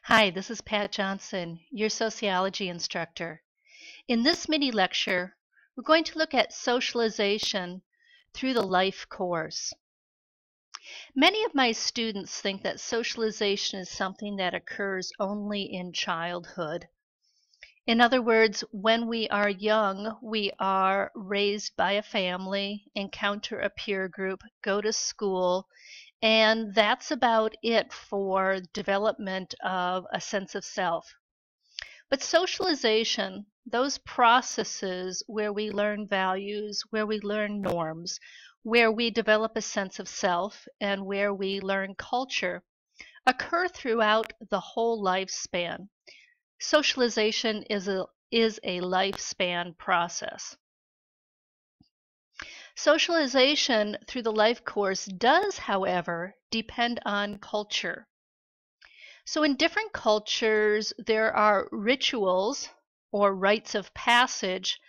Hi, this is Pat Johnson, your sociology instructor. In this mini lecture, we're going to look at socialization through the life course. Many of my students think that socialization is something that occurs only in childhood. In other words, when we are young, we are raised by a family, encounter a peer group, go to school, and that's about it for development of a sense of self. But socialization, those processes where we learn values, where we learn norms, where we develop a sense of self, and where we learn culture, occur throughout the whole lifespan. Socialization is a lifespan process. Socialization through the life course does, however, depend on culture. So in different cultures, there are rituals or rites of passage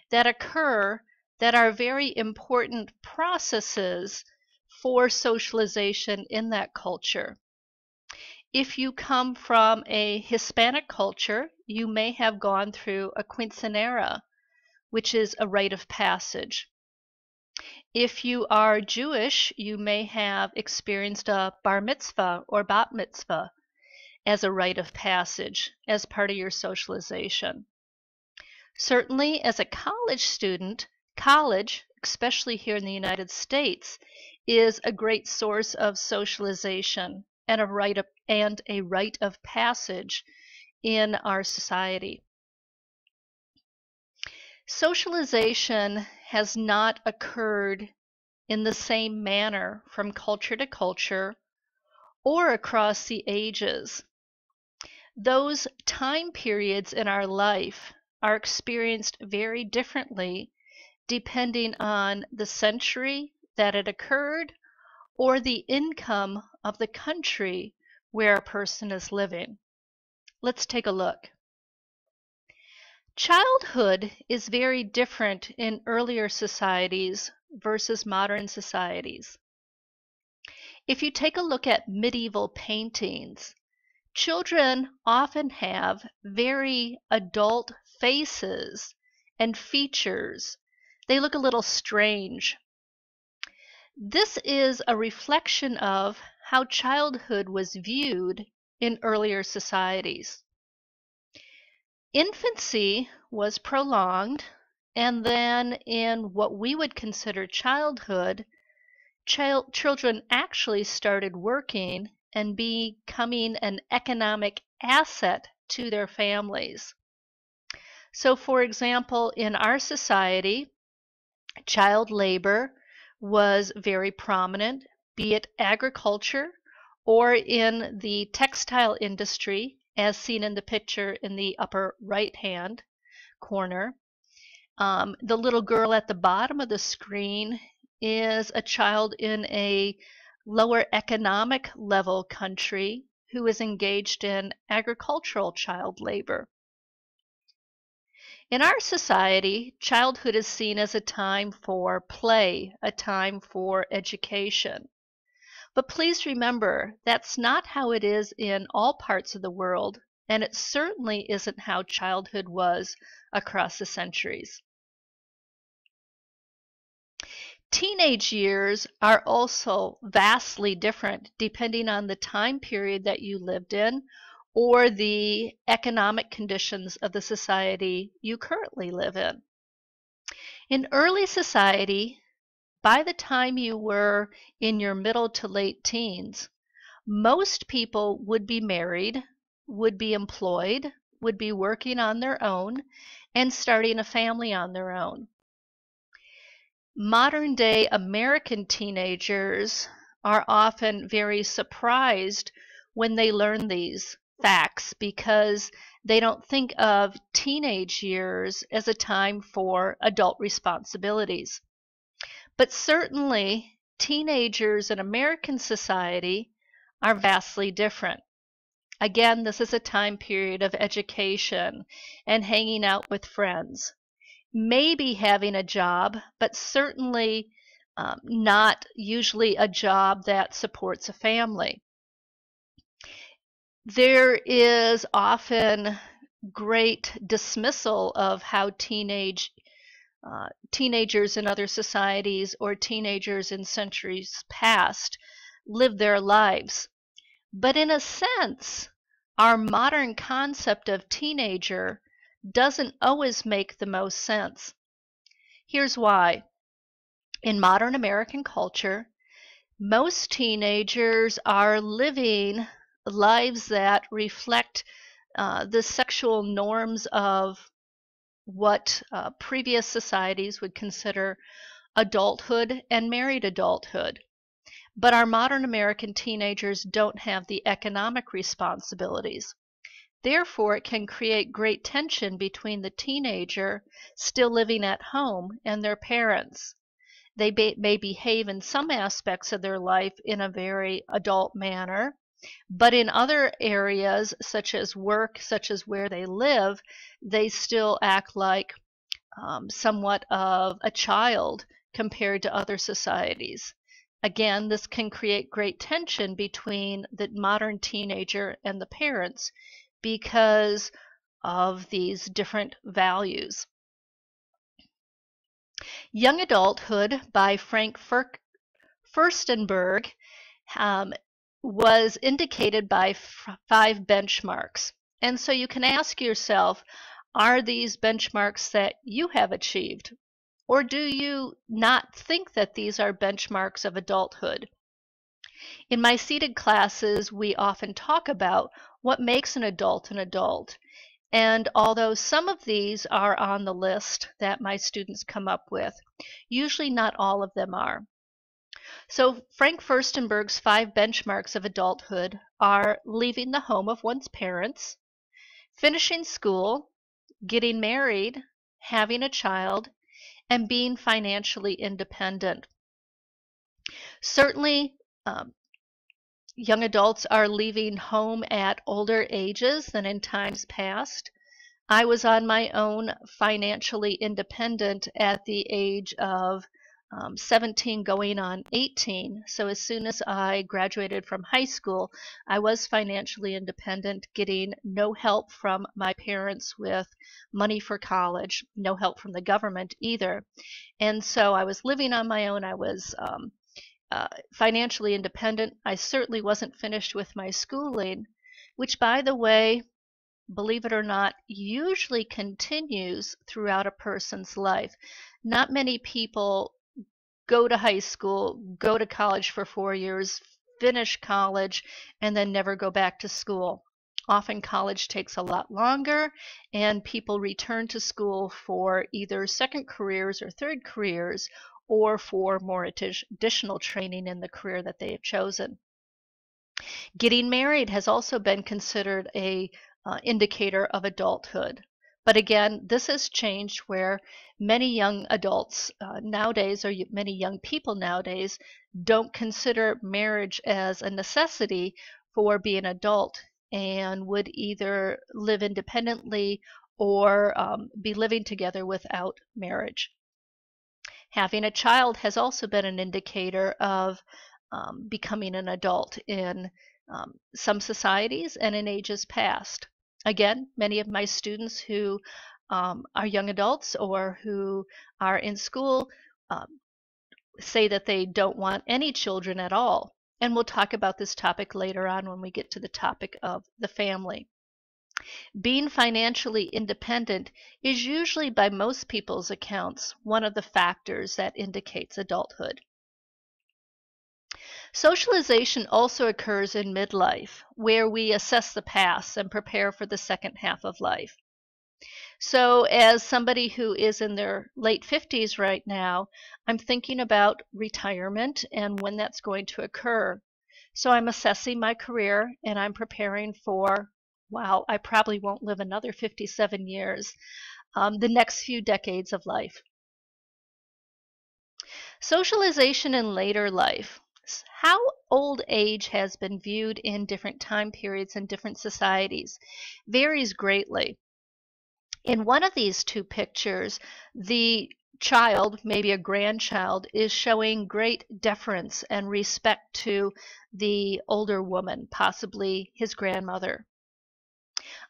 that occur that are very important processes for socialization in that culture. If you come from a Hispanic culture, you may have gone through a quinceanera, which is a rite of passage. If you are Jewish, you may have experienced a bar mitzvah or bat mitzvah as a rite of passage as part of your socialization. Certainly, as a college student, college, especially here in the United States, is a great source of socialization and a rite of passage in our society. Socialization has not occurred in the same manner from culture to culture or across the ages. Those time periods in our life are experienced very differently depending on the century that it occurred or the income of the country where a person is living. Let's take a look. Childhood is very different in earlier societies versus modern societies. If you take a look at medieval paintings, children often have very adult faces and features. They look a little strange. This is a reflection of how childhood was viewed in earlier societies. Infancy was prolonged, and then in what we would consider childhood, children actually started working and becoming an economic asset to their families. So, for example, in our society, child labor was very prominent, be it agriculture or in the textile industry, as seen in the picture in the upper right-hand corner. The little girl at the bottom of the screen is a child in a lower economic level country who is engaged in agricultural child labor. In our society, childhood is seen as a time for play, a time for education. But please remember, that's not how it is in all parts of the world, and it certainly isn't how childhood was across the centuries. Teenage years are also vastly different depending on the time period that you lived in or the economic conditions of the society you currently live in. In early society, by the time you were in your middle to late teens, most people would be married, would be employed, would be working on their own, and starting a family on their own. Modern day American teenagers are often very surprised when they learn these facts because they don't think of teenage years as a time for adult responsibilities. But certainly, teenagers in American society are vastly different. Again, this is a time period of education and hanging out with friends. Maybe having a job, but certainly not usually a job that supports a family. There is often great dismissal of how teenagers in other societies or teenagers in centuries past live their lives. But in a sense, our modern concept of teenager doesn't always make the most sense. Here's why. In modern American culture, most teenagers are living lives that reflect the sexual norms of what previous societies would consider adulthood and married adulthood. But our modern American teenagers don't have the economic responsibilities. Therefore, it can create great tension between the teenager still living at home and their parents. They may behave in some aspects of their life in a very adult manner, but in other areas, such as work, such as where they live, they still act like somewhat of a child compared to other societies. Again, this can create great tension between the modern teenager and the parents because of these different values. Young Adulthood by Frank Furstenberg was indicated by 5 benchmarks. And so you can ask yourself, are these benchmarks that you have achieved? Or do you not think that these are benchmarks of adulthood? In my seated classes, we often talk about what makes an adult an adult. And although some of these are on the list that my students come up with, usually not all of them are. So Frank Furstenberg's 5 benchmarks of adulthood are leaving the home of one's parents, finishing school, getting married, having a child, and being financially independent. Certainly, young adults are leaving home at older ages than in times past. I was on my own, financially independent at the age of 17 going on 18. So as soon as I graduated from high school, I was financially independent, getting no help from my parents with money for college, no help from the government either. And so I was living on my own. I was financially independent. I certainly wasn't finished with my schooling, which, by the way, believe it or not, usually continues throughout a person's life. Not many people go to high school, go to college for 4 years, finish college, and then never go back to school. Often college takes a lot longer, and people return to school for either second careers or third careers, or for more additional training in the career that they have chosen. Getting married has also been considered a indicator of adulthood. But again, this has changed where many young adults nowadays, or many young people nowadays, don't consider marriage as a necessity for being an adult and would either live independently or be living together without marriage. Having a child has also been an indicator of becoming an adult in some societies and in ages past. Again, many of my students who are young adults or who are in school say that they don't want any children at all. And we'll talk about this topic later on when we get to the topic of the family. Being financially independent is usually, by most people's accounts, one of the factors that indicates adulthood. Socialization also occurs in midlife, where we assess the past and prepare for the second half of life. So as somebody who is in their late 50s right now, I'm thinking about retirement and when that's going to occur. So I'm assessing my career and I'm preparing for, wow, I probably won't live another 57 years, the next few decades of life. Socialization in later life. How old age has been viewed in different time periods and different societies varies greatly. In one of these 2 pictures, the child, maybe a grandchild, is showing great deference and respect to the older woman, possibly his grandmother.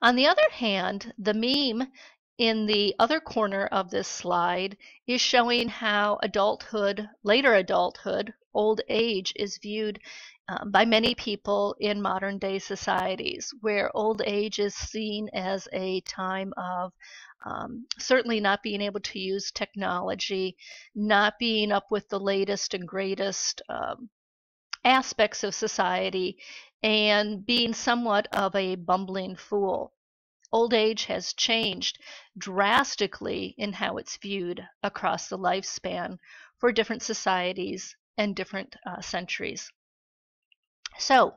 On the other hand, the meme in the other corner of this slide is showing how adulthood, later adulthood, old age is viewed by many people in modern day societies, where old age is seen as a time of certainly not being able to use technology, not being up with the latest and greatest aspects of society, and being somewhat of a bumbling fool. Old age has changed drastically in how it's viewed across the lifespan for different societies and different centuries. So,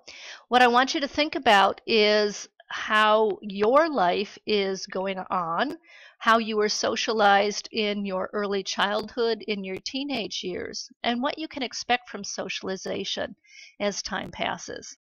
what I want you to think about is how your life is going on, how you were socialized in your early childhood, in your teenage years, and what you can expect from socialization as time passes.